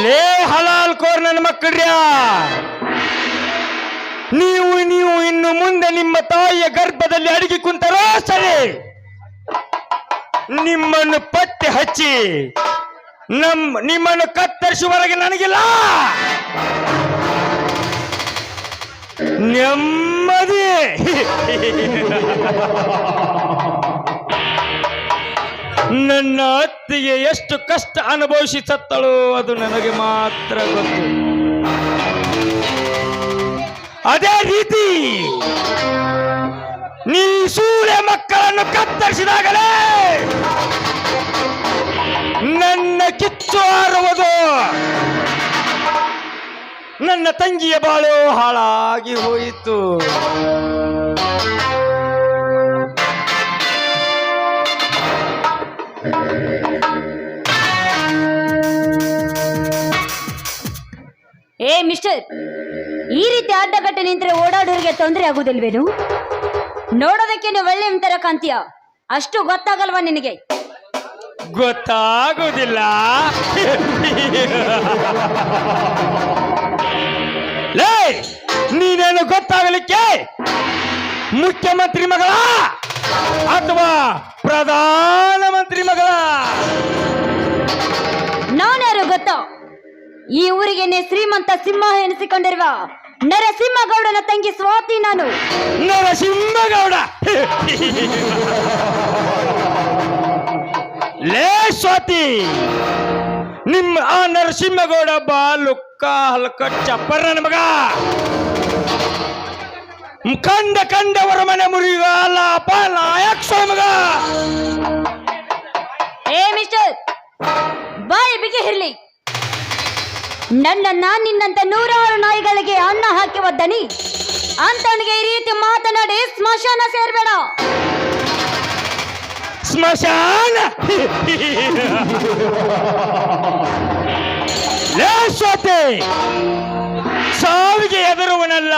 ಲೇ ಹಲಾಲ್ ಕೋರ್ ನನ್ನ ಮಕ್ಕಳ್ರ್ಯ, ನೀವು ಇನ್ನು ಮುಂದೆ ನಿಮ್ಮ ತಾಯಿಯ ಗರ್ಭದಲ್ಲಿ ಅಡಗಿ ಕುಂತರೋ ಸರಿ, ನಿಮ್ಮನ್ನು ಪತ್ತೆ ಹಚ್ಚಿ ನಿಮ್ಮನ್ನು ಕತ್ತರಿಸುವವರೆಗೆ ನನಗಿಲ್ಲ ನೆಮ್ಮದಿ. ನನ್ನ ಅತ್ತಿಗೆ ಎಷ್ಟು ಕಷ್ಟ ಅನುಭವಿಸಿ ಸತ್ತಳು ಅದು ನನಗೆ ಮಾತ್ರ ಗೊತ್ತು. ಅದೇ ರೀತಿ ನೀ ಸೂಳೆ ಮಕ್ಕಳನ್ನು ಕತ್ತರಿಸಿದಾಗಲೇ ನನ್ನ ಕಿಚ್ಚು ಹಾರುವುದು, ನನ್ನ ತಂಗಿಯ ಬಾಳು ಹಾಳಾಗಿ ಹೋಯಿತು. ಏ ಮಿಸ್ಟರ್, ಈ ರೀತಿ ಅಡ್ಡಗಟ್ಟ ನಿಂತರೆ ಓಡಾಡೋರಿಗೆ ತೊಂದರೆ ಆಗುದಿಲ್ವೇನು? ನೋಡೋದಕ್ಕೆ ನೀವು ಒಳ್ಳೆ ತರ ಕಾಂತೀಯ, ಅಷ್ಟು ಗೊತ್ತಾಗಲ್ವಾ ನಿನಗೆ? ಗೊತ್ತಾಗುವುದಿಲ್ಲ. ಲೇ, ನೀನೇನು ಗೊತ್ತಾಗಲಿಕ್ಕೆ ಮುಖ್ಯಮಂತ್ರಿ ಮಗಳ ಅಥವಾ ಪ್ರಧಾನಮಂತ್ರಿ ಮಗಳ? ನಾನ್ಯಾರು ಗೊತ್ತಾ? ಈ ಊರಿಗೆ ಶ್ರೀಮಂತ ಸಿಂಹ ಎನಿಸಿಕೊಂಡಿರುವ ನರಸಿಂಹಗೌಡನ ತಂಗಿ ಸ್ವಾತಿ ನಾನು. ನರಸಿಂಹಗೌಡ? ಲೇ ಸ್ವಾತಿ, ನಿಮ್ಮ ಆ ನರಸಿಂಹಗೌಡ ಬಾಲುಕ್ಕ ಹಲ್ಕ ಚಪ್ಪರ ನನ್ನ ಮಗ. ಕಂಡವರ ಮನೆ ಮುರಿಗಾಲ ನಾಯಕ್ ಮಗ. ಏ ಮಿಸ್ಟರ್, ಬಾಯಿ ಬಿಗಿ ಇರ್ಲಿ. ನನ್ನನ್ನ ನಿನ್ನಂತ ನೂರಾರು ನಾಯಿಗಳಿಗೆ ಅನ್ನ ಹಾಕಿ ಒದ್ದನಿ ಅಂತವನಿಗೆ ಈ ರೀತಿ ಮಾತನಾಡಿ ಸ್ಮಶಾನ ಸೇರ್ಬೇಡ. ಸ್ಮಶಾನ? ಲೇ ಸ್ವಾತಿ, ಸಾವಿಗೆ ಎದುರುವನಲ್ಲ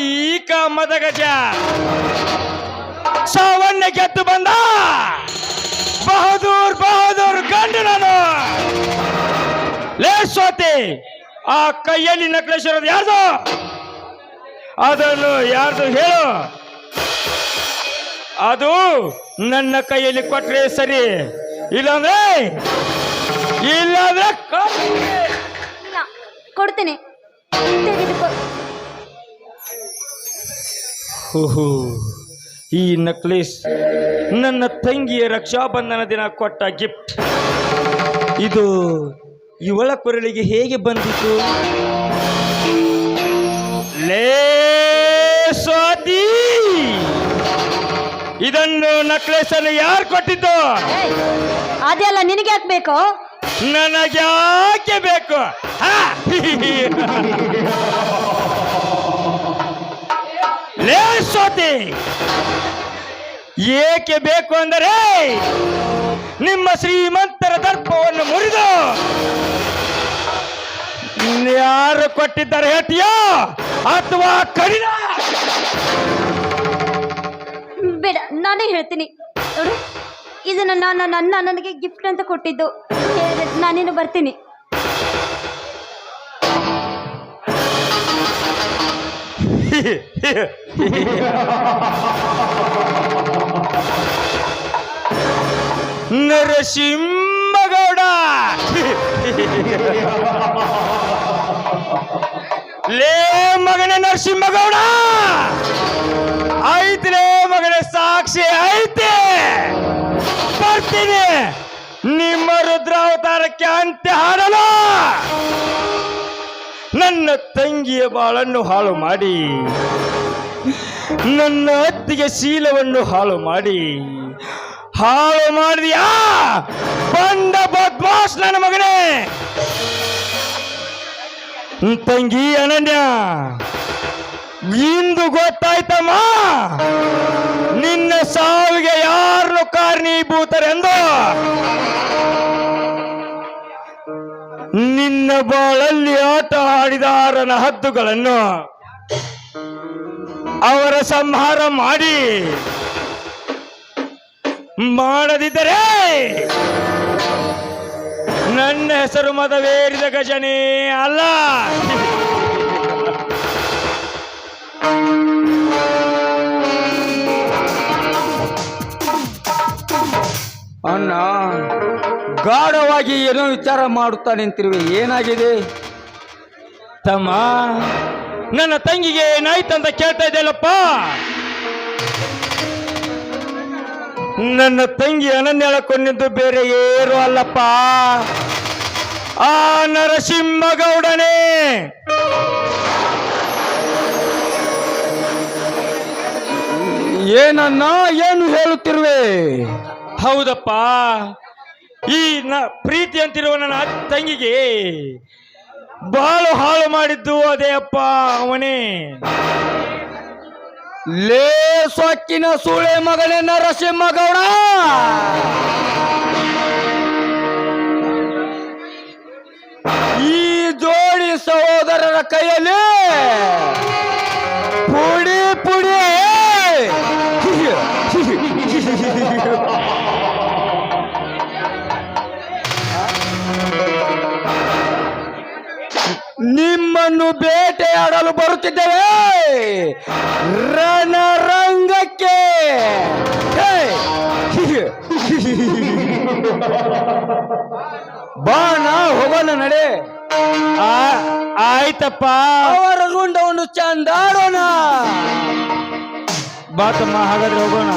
ಈ ಕಾಮದ ಗಜ. ಸಾವನ್ನ ಗೆದ್ದು ಬಂದ ಬಹದೂರ್ ಗಂಡು ನಾನು. ಲೇ ಸ್ವಾತಿ, ಆ ಕೈಯಲ್ಲಿ ನಕ್ಲೇಶ್ ಇರೋದು ಯಾರ್ದು? ಅದನ್ನು ಯಾರ್ದು ಹೇಳು. ಅದು ನನ್ನ ಕೈಯಲ್ಲಿ ಕೊಟ್ರೆ ಸರಿ, ಇಲ್ಲಾಂದ್ರೆ ಕೊಡ್ತೇನೆ. ಈ ನಕ್ಲೇಸ್ ನನ್ನ ತಂಗಿಯ ರಕ್ಷಾಬಂಧನ ದಿನ ಕೊಟ್ಟ ಗಿಫ್ಟ್. ಇದು ಇವಳ ಕೊರಳಿಗೆ ಹೇಗೆ ಬಂದಿತು? ಲೇ ಸ್ವಾತಿ, ಇದನ್ನು ನಕ್ಲೇಸ್ ಅನ್ನು ಯಾರು ಕೊಟ್ಟಿದ್ದು? ಅದೆಲ್ಲ ನಿನಗೆ ಯಾಕೆ ಬೇಕು? ನನಗ್ಯಾಕೆ ಬೇಕು? ಲೇ ಸ್ವಾತಿ, ಏಕೆ ಬೇಕು ಅಂದರೆ ನಿಮ್ಮ ಶ್ರೀಮಂತರ ದರ್ಪವನ್ನು ಮುರಿದು ಯಾರು ಕೊಟ್ಟಿದ್ದಾರೆ ಹೇಳ್ತೀಯೋ ಅಥವಾ ಕಡಿದ? ಬೇಡ, ನಾನೇ ಹೇಳ್ತೀನಿ. ನೋಡು, ಇದನ್ನ ನನಗೆ ಗಿಫ್ಟ್ ಅಂತ ಕೊಟ್ಟಿದ್ದು. ನಾನೇನು ಬರ್ತೀನಿ. ನರಸಿಂಹಗೌಡ, ಲೇ ಮಗನೇ ನರಸಿಂಹಗೌಡ, ಐತ್ಲೇ ಮಗನೇ, ಸಾಕ್ಷಿ ಐತೆ. ಬರ್ತೀನಿ ನಿಮ್ಮ ರುದ್ರಾವತಾರಕ್ಕೆ ಅಂತ್ಯ ಹಾಡಲು. ನನ್ನ ತಂಗಿಯ ಬಾಳನ್ನು ಹಾಳು ಮಾಡಿ, ನನ್ನ ಅತ್ತಿಗೆ ಶೀಲವನ್ನು ಹಾಳು ಮಾಡಿದ್ಯಾ ಬಂಡ ಬದ್ಮಾಶ್ ನನ್ನ ಮಗನೇ. ತಂಗಿ ಅನನ್ಯ, ಇಂದು ಗೊತ್ತಾಯ್ತಮ್ಮ ನಿನ್ನ ಸಾವಿಗೆ ಯಾರನ್ನು ಕಾರಣೀಭೂತರೆಂದು. ನಿನ್ನ ಬಾಳಲ್ಲಿ ಆಟ ಆಡಿದಾರನ ಹದ್ದುಗಳನ್ನು ಅವರ ಸಂಹಾರ ಮಾಡಿ ಮಾಡದಿದ್ದರೆ ನನ್ನ ಹೆಸರು ಮದವೇರಿದ ಗಜನೇ ಅಲ್ಲ. ಅಣ್ಣ, ಗಾಢವಾಗಿ ಏನೋ ವಿಚಾರ ಮಾಡುತ್ತಾ ನಿಂತಿರುವೆ, ಏನಾಗಿದೆ? ತಮ್ಮ, ನನ್ನ ತಂಗಿಗೆ ಏನಾಯ್ತಂತ ಕೇಳ್ತಾ ಇದ್ದಲ್ಲಪ್ಪ. ನನ್ನ ತಂಗಿ ಅನನ್ಯಳಕೊಂಡಿದ್ದು ಬೇರೆ ಏನು ಅಲ್ಲಪ್ಪ, ಆ ನರಸಿಂಹಗೌಡನೇ. ಏನನ್ನ ಏನು ಹೇಳುತ್ತಿರುವೆ? ಹೌದಪ್ಪ, ಈ ಪ್ರೀತಿ ಅಂತಿರುವ ನನ್ನ ತಂಗಿಗೆ ಬಹಳ ಹಾಳು ಮಾಡಿದ್ದು ಅದೇ ಅಪ್ಪ, ಅವನೇ. ಲೇ ಸೊಕ್ಕಿನ ಸೂಳೆ ಮಗನೇ ನರಸಿಂಹಗೌಡ, ಈ ಜೋಡಿ ಸಹೋದರರ ಕೈಯಲ್ಲಿ ಪುಡಿ ಪುಡಿ ನಿಮ್ಮನ್ನು ಬೇಟೆಯಾಡಲು ಬರುತ್ತಿದ್ದೇವೆ ರಣರಂಗಕ್ಕೆ. ಬಾಣ ಹೋಗೋಣ, ನಡೆ. ಆಯ್ತಪ್ಪ, ಅವರ ಗುಂಡವನ್ನು ಚಂದಾಡೋಣ. ಬಾತಮ್ಮ, ಹಾಗಾದ್ರೆ ಹೋಗೋಣ.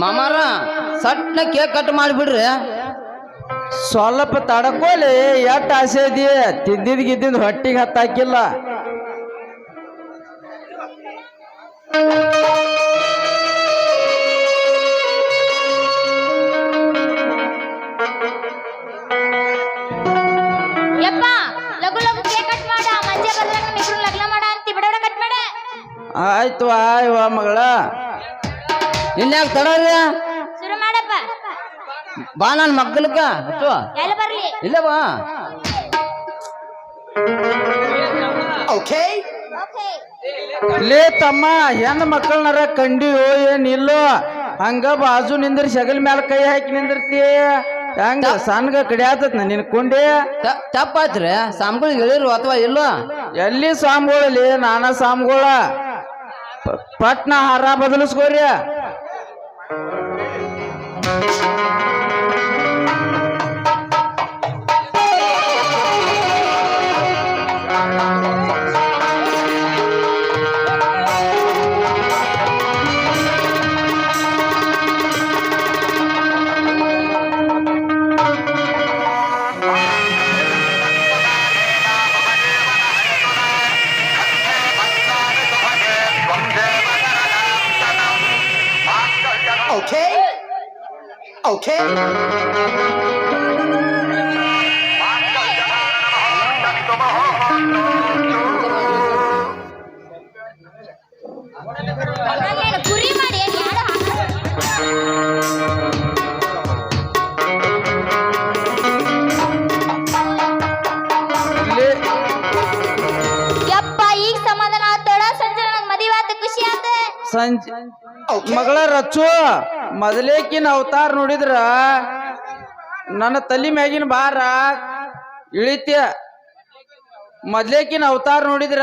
ಮಾಮಾರ ಸಟ್ನ ಕೇಕ್ ಕಟ್ ಮಾಡಿಬಿಡ್ರಿ. ಸ್ವಲ್ಪ ತಡ್ಕೋಲಿ, ಎಟ್ ಆಸೆ ಇದೆಯೇ, ತಿದ್ದಿದ್ ಗಿದ್ದಿದ್ ಹೊಟ್ಟಿಗೆ ಹತ್ತಾಕಿಲ್ಲ. ಯಪ್ಪ, ಲಗು ಲಗು ಕೇಕ್ ಕಟ್ ಮಾಡ, ಮಂಜೆ ಬದ್ರಾಗ ನಮ್ಮಿಬ್ರು ಲಗ್ನ ಮಾಡ ಅಂತಿ, ಬಿಡ ಬಿಡ ಕಟ್ ಮಾಡ. ಆಯ್ತು ಆಯ್ವಾ ಮಗಳ, ಇನ್ಯಾಕ ತಡರಿ, ಶುರು ಮಾಡಪ್ಪ. ಬಾ ನನ್ನ ಮಕ್ಕಳಕ್ಕ ಎಲ್ಲ ಬರ್ಲಿ. ಇಲ್ಲ ಬಾ. ಲೇ ತಮ್ಮ, ಹೆಣ್ಣು ಮಕ್ಕಳನ್ನಾರ ಕಂಡಿಯೋ ಏನಿಲ್ಲೋ, ಹಂಗ ಬಾಜು ನಿಂದ್ರಿ ಶಗಲ್ ಮ್ಯಾಲ ಕೈ ಹಾಕಿ ನಿಂದಿರ್ತಿ. ಹಂಗ ಸಣ್ಣಗ ಕಡಿಯಾತತ್ ನಿನ್ ಕುಂಡಿ. ತಪ್ಪಾಯ್ತ್ರಿ, ಸಾಮ್ಗಳಿಗೆ ಹೇಳಿರು ಅಥವಾ ಇಲ್ಲೋ? ಎಲ್ಲಿ ಸಾಮ್ಗಳಲ್ಲಿ, ನಾನಾ ಸಾಮ್ಗಳ. ಪಟ್ನ ಹಾರ ಬದಲಿಸ್ಕೋರಿ. Okay. ನಾನೇನು ಕುರಿ ಮಾಡಿ ಏನ್ ಯಾರು ಯಪ್ಪ, ಈಗ ಸಮಾಧಾನ ಆತೋಡ. ಸಂಜೆ ನನಗೆ ಮದುವೆ ಆತ, ಖುಷಿ ಆತ. ಸಂಜೆ ಮಗಳ ರಚ್ಚು, ಮೊದಲೇಕಿನ ಅವತಾರ ನೋಡಿದ್ರ ನನ್ನ ತಲೆ ಮ್ಯಾಗಿನ ಬಾರ ಇಳಿತ್ಯ. ಮೊದ್ಲೇಕಿನ ಅವತಾರ ನೋಡಿದ್ರ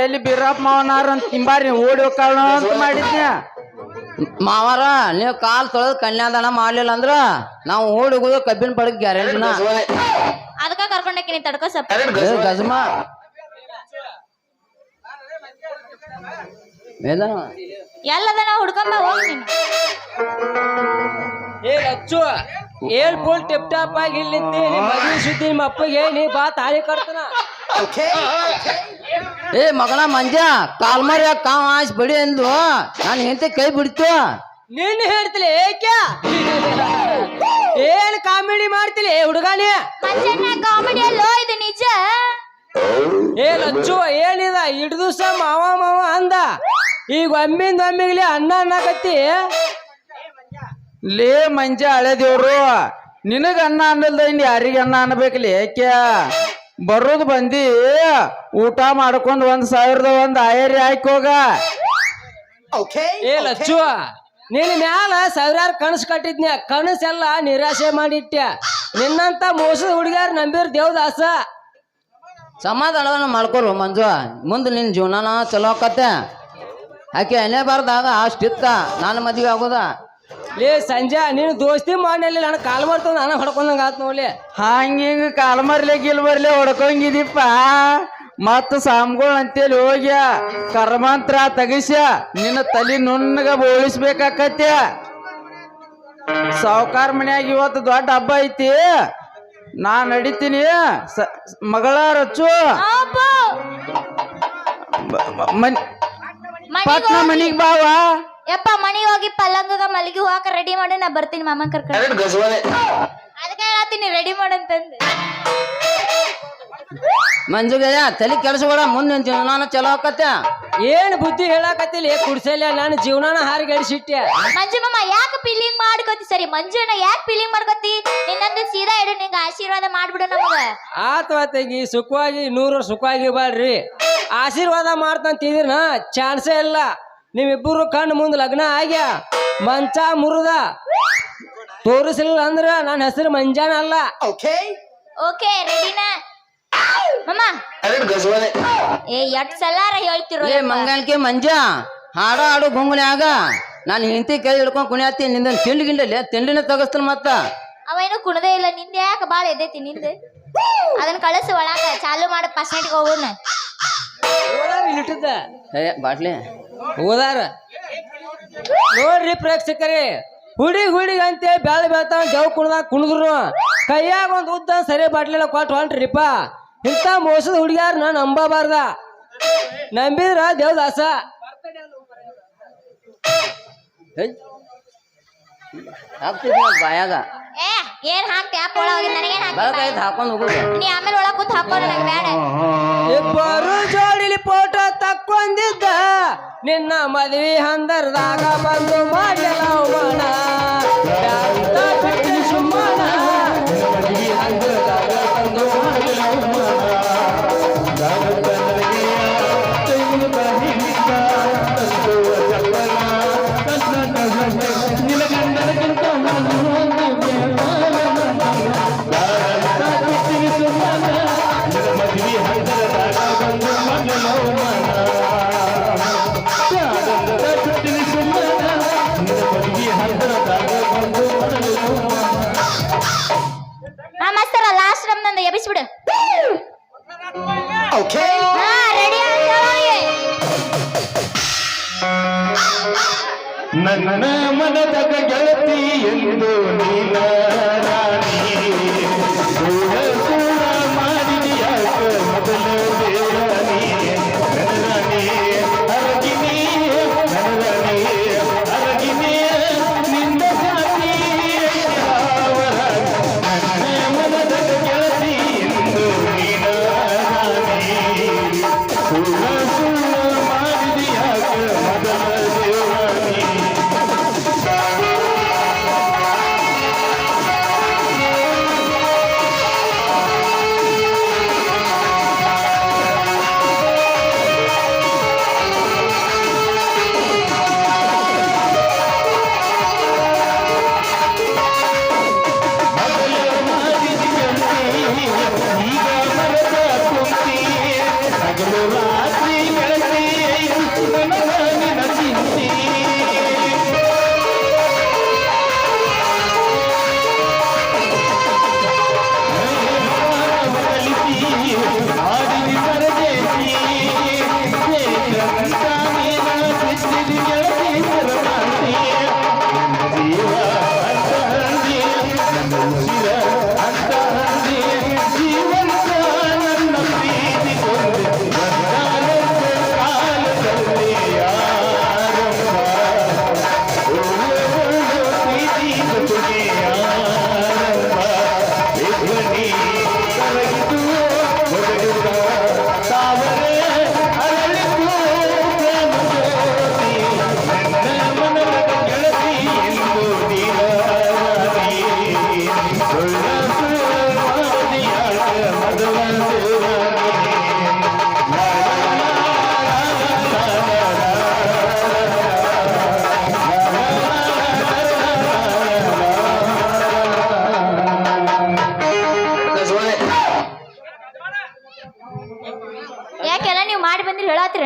ಎಲ್ಲಿ ಬೀರಪ್ಪ ಮಾವನಾರ ಅಂತ ತಿಂಬಾರಿ ಓಡಿ ಹೋಗ್ಕಾಳ ಅಂತ ಮಾಡಿದ್ನ. ಮಾವಾರ, ನೀವು ಕಾಲ್ ತೊಳೆದು ಕನ್ಯಾದಾನ ಮಾಡ್ಲಿಲ್ಲ ಅಂದ್ರ ನಾವು ಓಡಿ ಹೋಗೋದು ಕಬ್ಬಿನ ಪಡಕ್ ಗ್ಯಾರಂಟಿನ. ಅದಕ್ಕ ಕರ್ಕೊಂಡಕ್ಕೆ ನೀ ತಡ್ಕೋ ಸಪ್ಪ. ಗಜಮ ವೇದನ ಎಲ್ಲದನ ಹುಡ್ಕೊಂಬ ಹೋಗ್ ನೀನು. ಏ ಲಚ್ಚು ಏಳ್ ಫುಲ್ ಟಿಪ್ ಟಾಪ್ ಆಗಿ ಇಲ್ಲಿ ನಿಂತಿ ನಿಮ್ಮ ಮದುವೆ ಸುದ್ದಿ ನಿಮ್ಮ ಅಪ್ಪಗೆ ನೀ ಬಾ ತಾಳಿ ಕಟ್ತನ. ಏ ಮಗನ ಮಂಜ ಕಾಲ್ಮರಿ ಕಾವ್ ಆಸ್ ಬಡಿ ಅಂದು ನಾನು ಹೆಂಡತಿ ಕೈ ಬಿಡ್ತು. ನಿನ್ನ ಹೇಳ್ತಿಲಿ ಏಕ್ಯಾ ಏನ್ ಕಾಮಿಡಿ ಮಾಡ್ತಿಲಿ ಹುಡುಗಾನಿ. ಮಂಜಣ್ಣ ಕಾಮಿಡಿ ಅಲ್ಲೋ ಇದು ನಿಜ. ಏ ಲಚ್ಚು ಏನಿದ ಇಡ್ ದಿವ್ಸ ಮಾವ ಮಾವ ಅಂದ, ಈಗ ಒಮ್ಮಿಂದ ಒಮ್ಮಿಗ್ಲಿ ಅಣ್ಣ ಅನ್ನಕತ್ತಿ. ಲೇ ಮಂಜ ಹಳೆ ದೇವ್ರು, ನಿನಗ ಅನ್ನ ಅನ್ನಲ್ದ ಇನ್ ಯಾರಿಗೆ ಅನ್ನ ಅನ್ಬೇಕಲ್ಲಿ ಏಕ್ಯ? ಬರೋದು ಬಂದಿ ಊಟ ಮಾಡ್ಕೊಂಡ್ 1,000 ಆಯರಿ ಹಾಕೋಗ. ಏ ಲಚ್ಚು ನಿನ್ನ ಮ್ಯಾಲ ಸಾವಿರಾರು ಕನಸು ಕಟ್ಟಿದ್ನ್ಯ, ಕನಸೆಲ್ಲ ನಿರಾಶೆ ಮಾಡಿಟ್ಟ್ಯ. ನಿನ್ನಂತ ಮೋಸದ ಹುಡುಗ್ಯಾರ ನಂಬಿರ್ ದೇವದಾಸ. ಸಮಾಧಾನ ಮಾಡ್ಕೊರು ಮಂಜು, ಮುಂದೆ ನಿನ್ನ ಜೀವನನ ಚಲೋ ಆಕತ್ತೆ. ಆಕೆ ಎನೆ ಬಾರ್ದಾಗ ಅಷ್ಟಿತ್ತ ನಾನು ಮದುವೆ ಆಗೋದ. ಲೇ ಸಂಜೆ ನೀನು ದೋಸ್ತಿ ಮಾಡಿ ನನ್ನ ಕಾಲ್ ಮಾಡ್ತಾವ ನಾನು ಹೊಡ್ಕೊಂಡಂಗ ಆತ್ ನೋಡ್ಲಿ. ಹಂಗಿಂಗ ಕಾಲ್ ಮರ್ಲೆ ಗಿಲ್ ಮರ್ಲೆ ಹೊಡ್ಕೊಂಗಿದಿಪ್ಪ. ಮತ್ತ ಸಾಮ್ಗಳು ಅಂತೇಳಿ ಹೋಗ್ಯ ಕರ್ಮಾಂತ್ರ ತಗಸ್ಯ ನಿನ್ನ ತಲಿ ನುಣ್ಣಗ ಬೋಳಿಸ್ಬೇಕಾಕತ್ಯ. ಸಾವುಕಾರ ಮನ್ಯಾಗ ಇವತ್ತು ದೊಡ್ಡ ಹಬ್ಬ ಐತಿ, ನಾ ನಡಿತೀನಿ. ಮಗಳ ರಚ್ಚು ಪಟ್ನ ಮನಿಗ್ ಬಾವ. ಯಪ್ಪ ಮನಿಗೆ ಹೋಗಿ ಪಲ್ಲಂಗಗ ಮಲಗಿ ಹೋಗಕ ರೆಡಿ ಮಾಡಿ ನಾ ಬರ್ತೀನಿ ಮಾಮನ್ ಕರ್ಕೊಂಡು. ಅದಕ್ಕೆ ಹೇಳತ್ತೀನಿ ರೆಡಿ ಮಾಡಂತಂದು. ಮಂಜುಗಯ್ಯ ತಲೆ ಕೆಲ್ಸಬೇಡ, ಮುಂದೆ ನಿನ್ ಜೀವನ ಚಲೋ ಆಕತ್ತೆ. ಏನ್ ಬುದ್ಧಿ ಹೇಳಾಕತ್ತಿಲ್ಲ ಕುಡ್ಸಲ್ಲ ನಾನು ಜೀವನಾನ ಹಾರಿಗೆಡಿಸಿಟ್ಟೆ. ಮಂಜು ಮಾಮ ಯಾಕೆ ಫೀಲಿಂಗ್ ಮಾಡ್ಕೋತಿ? ಸರಿ ಮಂಜುನ ಯಾಕೆ ಫೀಲಿಂಗ್ ಮಾಡ್ಕೋತಿ? ನಿನ್ನಂದು ಸೀದಾ ಇಡು, ನಿಂಗೆ ಆಶೀರ್ವಾದ ಮಾಡ್ಬಿಡು ನಮಗ. ಆತ್ವಾತಾಗಿ ಸುಖವಾಗಿ 100 ಸುಖವಾಗಿ ಬಾಳ್ರಿ. ಆಶೀರ್ವಾದ ಮಾಡ್ತಂತಿದ್ರನ ಚಾನ್ಸೇ ಇಲ್ಲ. ನಿಮ್ಮಿಬ್ಬರು ಕಣ್ಣು ಮುಂದೆ ಲಗ್ನ ಆಗ್ಯ ಮಂಚ ಮುರಿದ ತೋರಿಸಲಿಲ್ಲ ಅಂದ್ರ ನನ್ನ ಹೆಸರು ಮಂಜಾನ ಅಲ್ಲ. ಓಕೆ ರೆಡಿನಾ ಮಾಮ? ಏ ಎಟ್ ಸಲಾರ ಹೇಳ್ತಿರೋ ಏ ಮಂಗಲ್ಕೆ ಮಂಜ ಹಾಡ ಹಾಡು ಗುಂಗುನ್ಯಾಗ ನಾನು ಹಿಂತಿ ಕೈ ಹಿಡ್ಕೊಂಡ್ ಕುಣಿಯತ್ತಿ. ನಿಂದ ತಿಂಡಿ ಗಿಂಡಲ್ಲಿ ತಿಂಡಿನ ತಗಸ್ತಾನ. ಮತ್ತ ಅವೇನು ಕುಣದೇ ಇಲ್ಲ. ನಿಂದ ಯಾಕೆ ಬಾಳ ಎದ್ದೈತಿ ನಿಂದ? ಅದನ್ನ ಕಳಿಸು ಒಳಗ ಚಾಲು ಮಾಡ ಪರ್ಸೆಂಟ್ಗೆ ಹೋಗೋಣ. ಇಲ್ಲಿಟ್ಟಿದ್ದ ಏ ಬಾಟ್ಲಿ ಹೋದಾರ ನೋಡ್ರಿ ಪ್ರೇಕ್ಷಕರೇ, ಹುಡಿಗ್ ಅಂತೇಳಿ ಬ್ಯಾಳೆ ಬೆಳ್ತಾವ ಜವ್ ಕುಣಿದ್ರು ಕೈಯಾಗ ಒಂದು ಉದ್ದ ಸರಿ ಬಾಟ್ಲೆಲ್ಲ ಕೊಟ್ಟು ಹೊಂಟ್ರಿಪ್ಪ. ಇಂಥ ಮೋಸದ ಹುಡುಗ್ಯಾರನ್ನ ನಂಬಬಾರ್ದ, ನಂಬಿದ್ರ ದೇವದಾಸ. ಬಾಯಾಗ ಏ ಏನ್ ಹಾಕ್ತಿ ಆಪ್ ಒಳಗೆ? ನನಗೇನ್ ಬೆಳಕಾಯ್ತು ಹಾಕೊಂಡ್ ಹೋಗುದು. ನೀ ಆಮೇಲೆ ಒಳಗ್ ಕೂತ್ ಹಾಕೋ, ನನಗೆ ಬೇಡ. ಇಬ್ಬರು ಜೋಡಿಲಿ ಫೋಟೋ ತಕ್ಕೊಂಡಿದ್ದ, ನಿನ್ನ ಮದ್ವಿ ಹಂದರ್ದಾಗ ಬಂದು ಮಾಡಲ ಅವಮಾನ. ಅಂತ ಬಿಟ್ಟು ಸುಮ್ಮನ ಮದ್ವಿ ಹಂದರ್ದಾಗ ಬಂದು ಮಾಡಲ ಅವಮಾನ. ಮಸ್ತರ ಲಾಸ್ಟ್ ನಮ್ದಂದ ಎಬಿಸ್ಬಿಡು. ರೆಡಿ ನನ್ನ ಮನದಾಗ ಗೆಳತಿ ಎಂದು ನೀನ ರಾಣಿ ಸೂಳ ಸೂಳ ಮಾಡಿದ್ಯಾಕ ಮೊದಲು ದೇವರಾಣಿ. ನನರಾಣಿ ಅರಗಿನಿ ನನರಾಣಿ ಅರಗಿನಿ ನಿನ್ನ ಜಾತಿ ನನ್ನ ಮನದಾಗ ಗೆಳತಿ ಎಂದು ನೀನ ರಾಣಿ ಸೂಳ ಸೂಳ ಮಾಡಿದ್ಯಾಕ ಮೊದಲು ದೇವರಾಣಿ.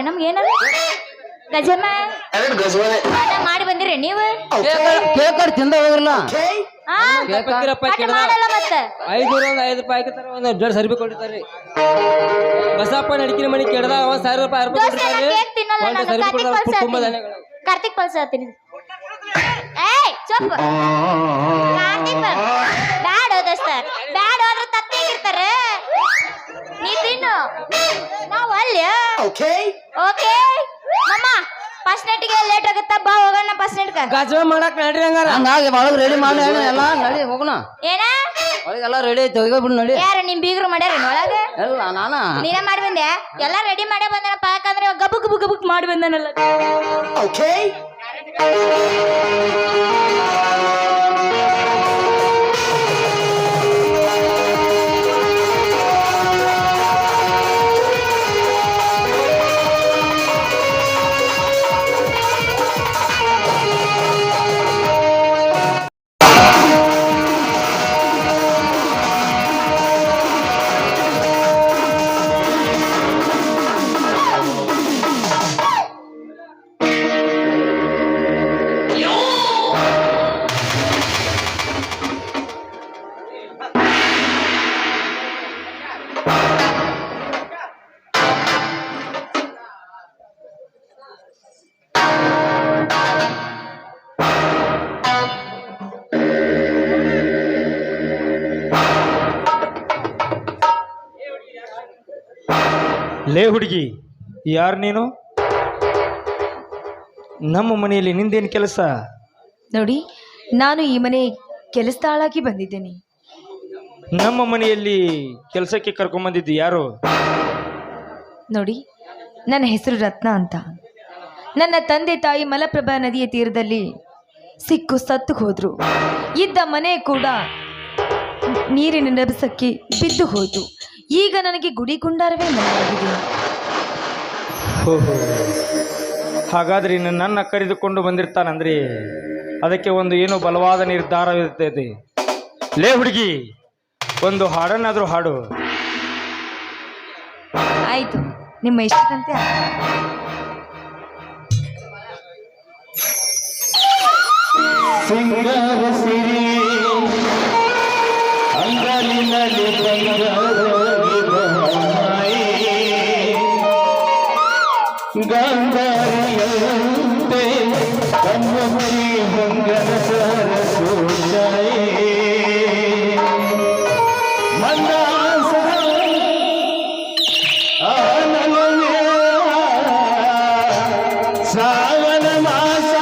ಕೊಡ್ತೀರಿ ನಮ್ಗೆ ಏನಾರ ಗಜಮ್ಮ ಪಾಠ ಮಾಡಿ ಬಂದಿರಿ ನೀವು ಕೇಕ್ ತಿಂದ ಹೋಗಿರಲ್ಲ ಆ? ತಪ್ಪಕ್ಕಿರಪ್ಪ ಪಾಠ ಕೆಡದ ಮಾಡಲ್ಲ ಮತ್ತೆ 5 ರೂಪಾಯಿ ಒಂದು ಜಡ್ ಸರ್ಬಿ ಕೊಟ್ಟಿರ್ತಾರ್ರಿ ಬಸಪ್ಪ ನಡಿಕಿನ ಮನಿ ಕೆಡದ 1,000 ರೂಪಾಯಿ ದೋಸ್ತ ನಾ ಕೇಕ್ ತಿನ್ನಲ್ಲ ಒಂದು ನಾನು ಸರ್ಬಿ ಕಾರ್ತಿಕ್ ಕೊಡ್ತಾರ ಪಲ್ಸ ಕುಟುಂಬ ಹತ್ತೀನಿ. ಧಾನ್ಯಗಳು ಕಾರ್ತಿಕ್ ಪಲ್ಸ ಹತ್ತೀನಿ ಏಯ್ ಚುಪ್ ಕಾರ್ತಿಕ್ ಬ್ಯಾಡ ದೋಸ್ತ ಬ್ಯಾಡ ಆದ್ರೆ ತತ್ತೇಗಿರ್ತಾರೆ ನೀ ತಿನ್ನು ನಾವು ಅಲ್ಲಿ ಓಕೆ ಮಮ್ಮ ಫಸ್ಟ್ ನೈಟ್ಗೆ ಲೇಟ್ ಆಗುತ್ತಾ ಬಾ ಹೋಗೋಣ ಫಸ್ಟ್ ನೈಟ್ಗೆ ಗಜವ ಮಾಡಕ್ ನಡ್ರಿ ಹಂಗಾರ ಹಂಗಾಗಿ ಒಳಗೆ ರೆಡಿ ಮಾಡಿ ಎಲ್ಲ ನಡಿ ಹೋಗೋಣ ಏನ ಒಳಗೆಲ್ಲ ರೆಡಿ ಐತೆ ಹೋಗ್ಬಿಡು ನಡಿ ಯಾರು ನಿಮ್ ಬೀಗರು ಮಾಡ್ಯಾರ ಒಳಗ ಎಲ್ಲ ನಾನ ನೀನೇ ಮಾಡಿ ಬಂದೆ ಎಲ್ಲ ರೆಡಿ ಮಾಡೇ ಬಂದನಪ್ಪ ಯಾಕಂದ್ರೆ ಗಬುಕ್ ಗಬುಕ್ ಗಬುಕ್ ಮಾಡಿ ಬಂದನಲ್ಲ ಲೇ ಹುಡುಗಿ ಯಾರು ನೀನು ನಮ್ಮ ಮನೆಯಲ್ಲಿ ನಿಂದೇನು ಕೆಲಸ ನೋಡಿ ನಾನು ಈ ಮನೆ ಕೆಲಸದಾಳಾಗಿ ಬಂದಿದ್ದೇನೆ. ನಮ್ಮ ಮನೆಯಲ್ಲಿ ಕೆಲಸಕ್ಕೆ ಕರ್ಕೊಂಬಂದಿದ್ದು ಯಾರು ನೋಡಿ ನನ್ನ ಹೆಸರು ರತ್ನ ಅಂತ. ನನ್ನ ತಂದೆ ತಾಯಿ ಮಲಪ್ರಭಾ ನದಿಯ ತೀರದಲ್ಲಿ ಸಿಕ್ಕು ಸತ್ತು ಹೋದ್ರು. ಇದ್ದ ಮನೆ ಕೂಡ ನೀರಿನ ರಭಸಕ್ಕೆ ಬಿದ್ದು ಹೋಯಿತು. ಈಗ ನನಗೆ ಗುಡಿ ಗುಂಡಾರವೇ ಮನೆಯಾಗಿದೆ. ಓಹೋ ಹಾಗಾದ್ರೆ ನನ್ನ ಕರೆದುಕೊಂಡು ಬಂದಿರ್ತಾನಂದ್ರೆ ಅದಕ್ಕೆ ಒಂದು ಏನೋ ಬಲವಾದ ನಿರ್ಧಾರವಿರ್ತದೆ. ಲೇ ಹುಡುಗಿ ಒಂದು ಹಾಡನ್ನಾದ್ರೂ ಹಾಡು. ಆಯ್ತು, ನಿಮ್ಮ ಇಷ್ಟದಂತೆ ಸಿಂಗಾರ ಸಿರಿ ಅಂಗಲಿನಲ್ಲಿ ಗಾಂಧಾರಿಯಂತೆ ಕಮ್ಮಿ ಹೊಂಗನ ಸರಸೋಚಾಯೇ ಮನ್ನಾಸ ಆನಂದವೇ ಸಾವನ ಮಾಸ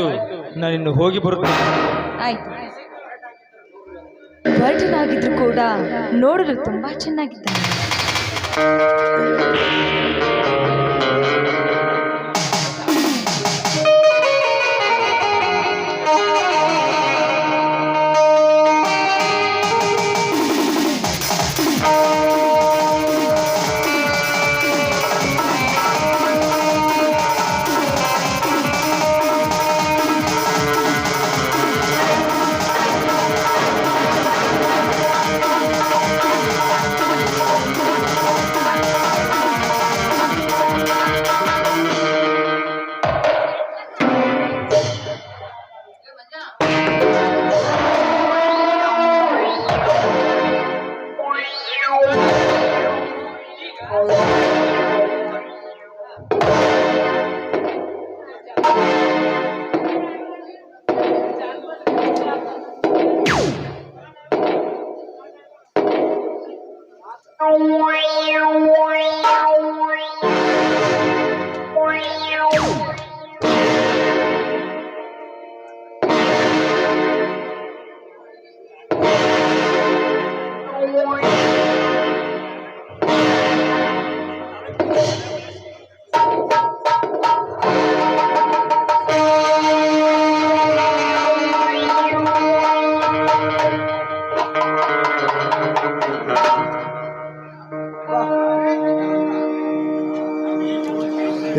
ಆಯ್ತು, ನಾನಿನ್ನು ಹೋಗಿ ಬರುತ್ತೇನೆ. ಆಯ್ತು. ವರ್ಜನಾಗಿದ್ರು ಕೂಡ ನೋಡಲು ತುಂಬಾ ಚೆನ್ನಾಗಿದ್ದಾನೆ.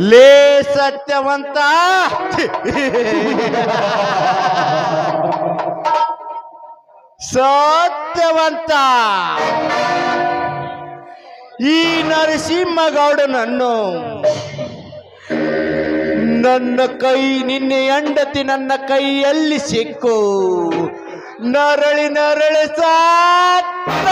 ಲೇ ಸತ್ಯವಂತ, ಸತ್ಯವಂತ, ಈ ನರಸಿಂಹಗೌಡನನ್ನು ನನ್ನ ಕೈ ನಿನ್ನೆ ಹೆಂಡತಿ ನನ್ನ ಕೈಯಲ್ಲಿ ಸಿಕ್ಕು ನರಳಿ ನರಳಿ ಸಾತ್ತ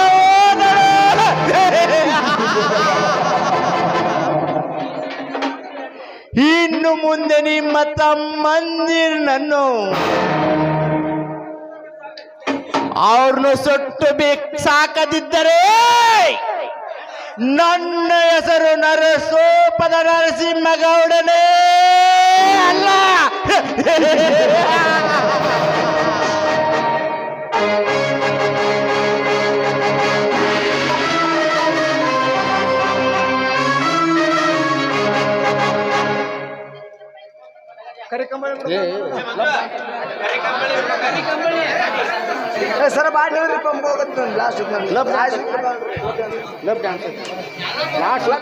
ಇನ್ನು ಮುಂದೆ ನಿಮ್ಮ ತಮ್ಮಂದಿರನನ್ನು ಅವ್ರನ್ನು ಸುಟ್ಟು ಸಾಕದಿದ್ದರೆ ನನ್ನ ಹೆಸರು ನರಸೋಪದ ನರಸಿಂಹಗೌಡನೇ ಅಲ್ಲ. ಸರ್ ಮಾಡಿ ಲಾಸ್ಟ್